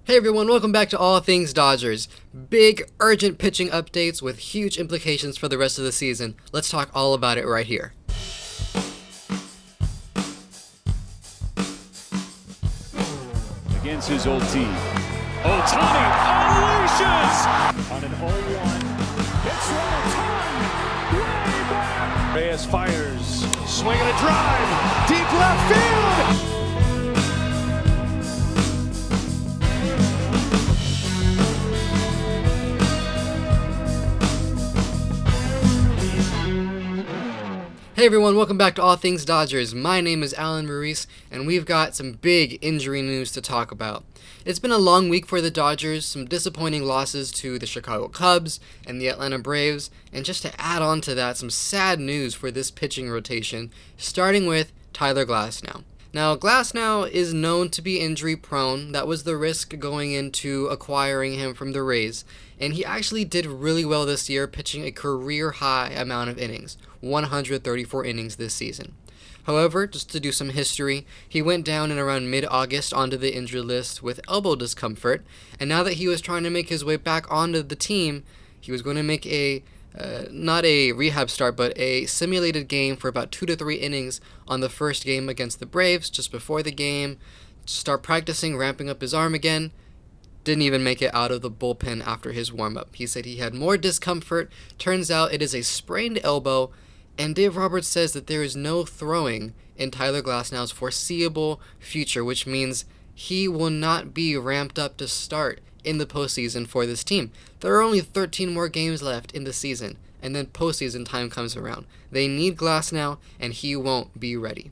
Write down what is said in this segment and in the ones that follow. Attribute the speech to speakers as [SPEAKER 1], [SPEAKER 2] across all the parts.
[SPEAKER 1] Hey everyone, welcome back to All Things Dodgers. Big, urgent pitching updates with huge implications for the rest of the season. Let's talk all about it right here.
[SPEAKER 2] Against his old team. Ohtani unleashes on an 0-1. It's one time. Way back. Reyes fires. Swing and a drive. Deep left field.
[SPEAKER 1] Hey everyone, welcome back to All Things Dodgers. My name is Alan Maurice, and we've got some big injury news to talk about. It's been a long week for the Dodgers, some disappointing losses to the Chicago Cubs and the Atlanta Braves, and just to add on to that, some sad news for this pitching rotation, starting with Tyler Glasnow. Now, Glasnow is known to be injury prone. That was the risk going into acquiring him from the Rays. And he actually did really well this year, pitching a career high amount of innings, 134 innings this season. However, just to do some history, he went down in around mid-August onto the injured list with elbow discomfort. And now that he was trying to make his way back onto the team, he was going to make not a rehab start, but a simulated game for about 2 to 3 innings on the first game against the Braves just before the game, start practicing, ramping up his arm again. Didn't even make it out of the bullpen after his warm-up. He said he had more discomfort. Turns out it is a sprained elbow, and Dave Roberts says that there is no throwing in Tyler Glasnow's foreseeable future, which means he will not be ramped up to start in the postseason for this team. There are only 13 more games left in the season, and then postseason time comes around. They need Glasnow, and he won't be ready.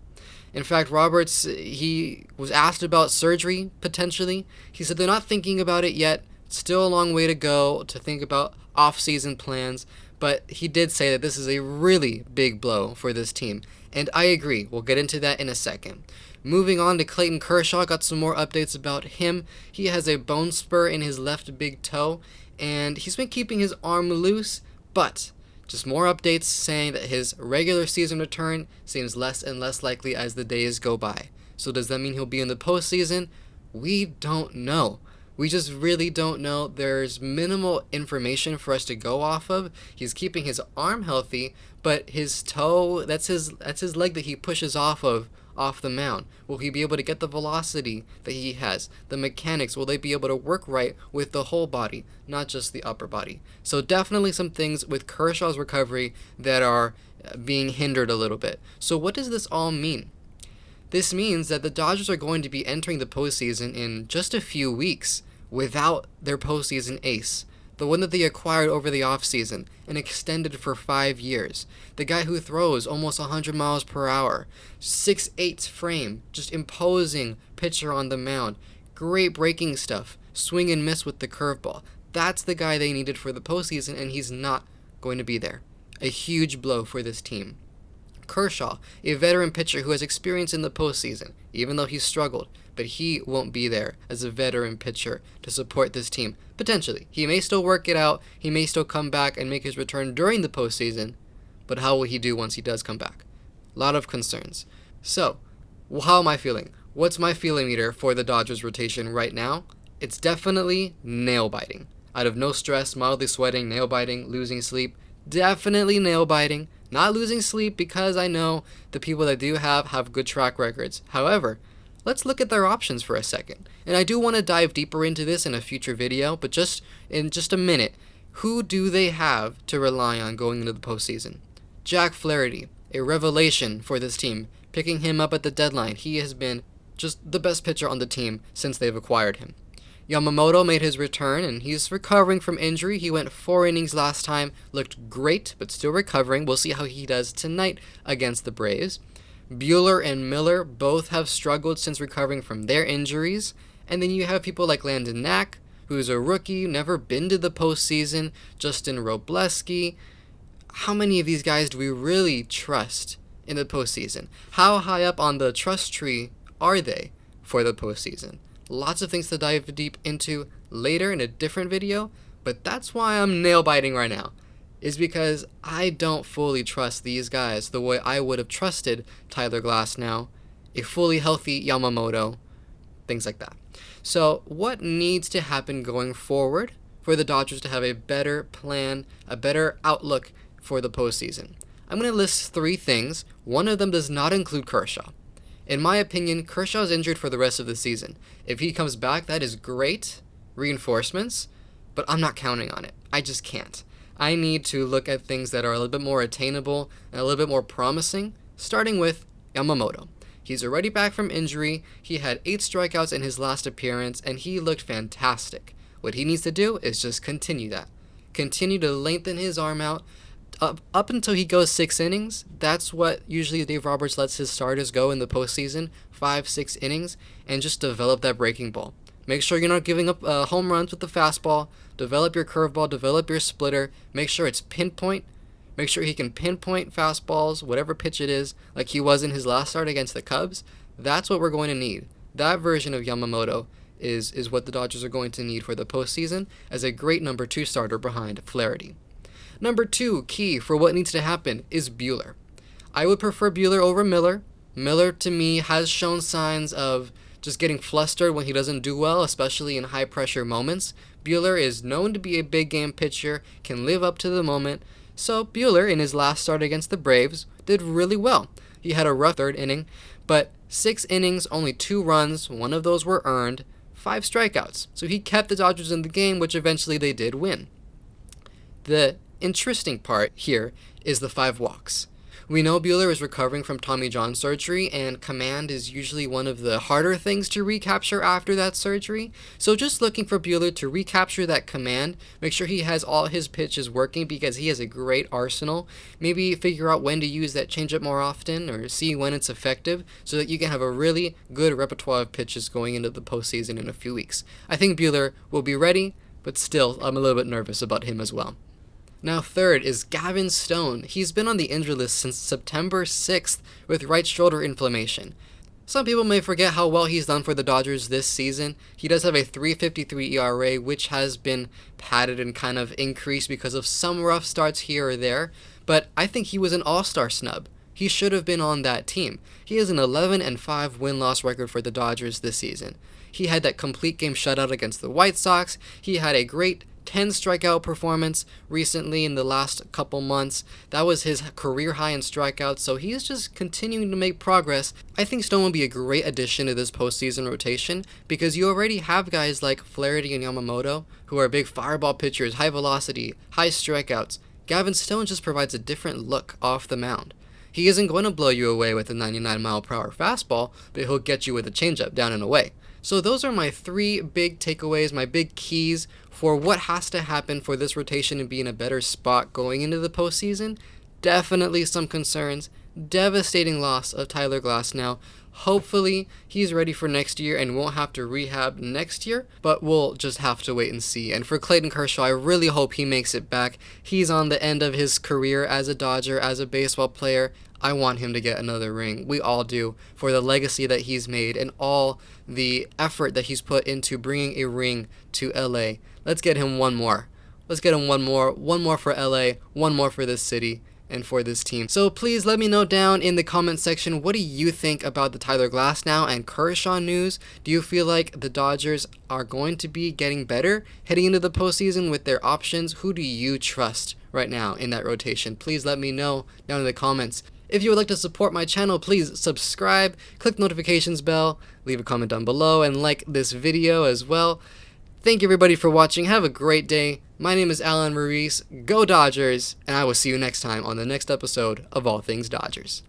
[SPEAKER 1] In fact, Roberts, he was asked about surgery, potentially. He said they're not thinking about it yet. Still a long way to go to think about off-season plans, but he did say that this is a really big blow for this team. And I agree. We'll get into that in a second. Moving on to Clayton Kershaw, got some more updates about him. He has a bone spur in his left big toe, and he's been keeping his arm loose, but just more updates saying that his regular season return seems less and less likely as the days go by. So does that mean he'll be in the postseason? We don't know. We just really don't know. There's minimal information for us to go off of. He's keeping his arm healthy, but his toe, that's his leg that he pushes off the mound. Will he be able to get the velocity that he has? The mechanics, will they be able to work right with the whole body, not just the upper body? So definitely some things with Kershaw's recovery that are being hindered a little bit. So what does this all mean? This means that the Dodgers are going to be entering the postseason in just a few weeks without their postseason ace. The one that they acquired over the offseason and extended for 5 years. The guy who throws almost 100 miles per hour. 6'8" frame, just imposing pitcher on the mound. Great breaking stuff. Swing and miss with the curveball. That's the guy they needed for the postseason, and he's not going to be there. A huge blow for this team. Kershaw, a veteran pitcher who has experience in the postseason, even though he's struggled, but he won't be there as a veteran pitcher to support this team. Potentially. He may still work it out, he may still come back and make his return during the postseason, but how will he do once he does come back? A lot of concerns. So, how am I feeling? What's my feeling meter for the Dodgers rotation right now? It's definitely nail-biting. Out of no stress, mildly sweating, nail-biting, losing sleep. Definitely nail-biting. Not losing sleep because I know the people that do have good track records. However, let's look at their options for a second. And I do want to dive deeper into this in a future video, but in just a minute, who do they have to rely on going into the postseason? Jack Flaherty, a revelation for this team. Picking him up at the deadline, he has been just the best pitcher on the team since they've acquired him. Yamamoto made his return, and he's recovering from injury. He went 4 innings last time, looked great, but still recovering. We'll see how he does tonight against the Braves. Buehler and Miller both have struggled since recovering from their injuries. And then you have people like Landon Knack, who's a rookie, never been to the postseason, Justin Robleski. How many of these guys do we really trust in the postseason? How high up on the trust tree are they for the postseason? Lots of things to dive deep into later in a different video, but that's why I'm nail-biting right now, is because I don't fully trust these guys the way I would have trusted Tyler Glasnow, a fully healthy Yamamoto, things like that. So what needs to happen going forward for the Dodgers to have a better plan, a better outlook for the postseason? I'm going to list 3 things. One of them does not include Kershaw. In my opinion, Kershaw is injured for the rest of the season. If he comes back, that is great reinforcements, but I'm not counting on it. I just can't. I need to look at things that are a little bit more attainable and a little bit more promising, starting with Yamamoto. He's already back from injury. He had 8 strikeouts in his last appearance, and he looked fantastic. What he needs to do is just continue that. Continue to lengthen his arm out up until he goes 6 innings. That's what usually Dave Roberts lets his starters go in the postseason, 5-6 innings, and just develop that breaking ball. Make sure you're not giving up home runs with the fastball. Develop your curveball, develop your splitter. Make sure it's pinpoint. Make sure he can pinpoint fastballs, whatever pitch it is, like he was in his last start against the Cubs. That's what we're going to need. That version of Yamamoto is what the Dodgers are going to need for the postseason as a great number 2 starter behind Flaherty. Number 2, key for what needs to happen, is Buehler. I would prefer Buehler over Miller. Miller, to me, has shown signs of just getting flustered when he doesn't do well, especially in high-pressure moments. Buehler is known to be a big-game pitcher, can live up to the moment. So Buehler, in his last start against the Braves, did really well. He had a rough 3rd inning, but 6 innings, only 2 runs, 1 of those were earned, 5 strikeouts. So he kept the Dodgers in the game, which eventually they did win. The interesting part here is the 5 walks. We know Buehler is recovering from Tommy John surgery, and command is usually one of the harder things to recapture after that surgery. So just looking for Buehler to recapture that command, make sure he has all his pitches working because he has a great arsenal. Maybe figure out when to use that changeup more often or see when it's effective so that you can have a really good repertoire of pitches going into the postseason in a few weeks. I think Buehler will be ready, but still, I'm a little bit nervous about him as well. Now 3rd is Gavin Stone. He's been on the injury list since September 6th with right shoulder inflammation. Some people may forget how well he's done for the Dodgers this season. He does have a 3.53 ERA, which has been padded and kind of increased because of some rough starts here or there, but I think he was an all-star snub. He should have been on that team. He has an 11-5 win-loss record for the Dodgers this season. He had that complete game shutout against the White Sox. He had a great 10 strikeout performance recently in the last couple months. That was his career high in strikeouts, so he is just continuing to make progress. I think Stone will be a great addition to this postseason rotation because you already have guys like Flaherty and Yamamoto who are big fireball pitchers, high velocity, high strikeouts. Gavin Stone just provides a different look off the mound. He isn't going to blow you away with a 99-mile-per-hour fastball, but he'll get you with a changeup down and away. So those are my 3 big takeaways, my big keys for what has to happen for this rotation to be in a better spot going into the postseason. Definitely some concerns. Devastating loss of Tyler Glasnow. Hopefully he's ready for next year and won't have to rehab next year, but we'll just have to wait and see. And for Clayton Kershaw, I really hope he makes it back. He's on the end of his career as a Dodger, as a baseball player. I want him to get another ring. We all do, for the legacy that he's made and all the effort that he's put into bringing a ring to LA. Let's get him one more. Let's get him one more for LA, one more for this city and for this team. So please let me know down in the comment section, what do you think about the Tyler Glasnow and Kershaw news? Do you feel like the Dodgers are going to be getting better heading into the postseason with their options? Who do you trust right now in that rotation? Please let me know down in the comments. If you would like to support my channel, please subscribe, click the notifications bell, leave a comment down below, and like this video as well. Thank you everybody for watching. Have a great day. My name is Alan Maurice. Go Dodgers, and I will see you next time on the next episode of All Things Dodgers.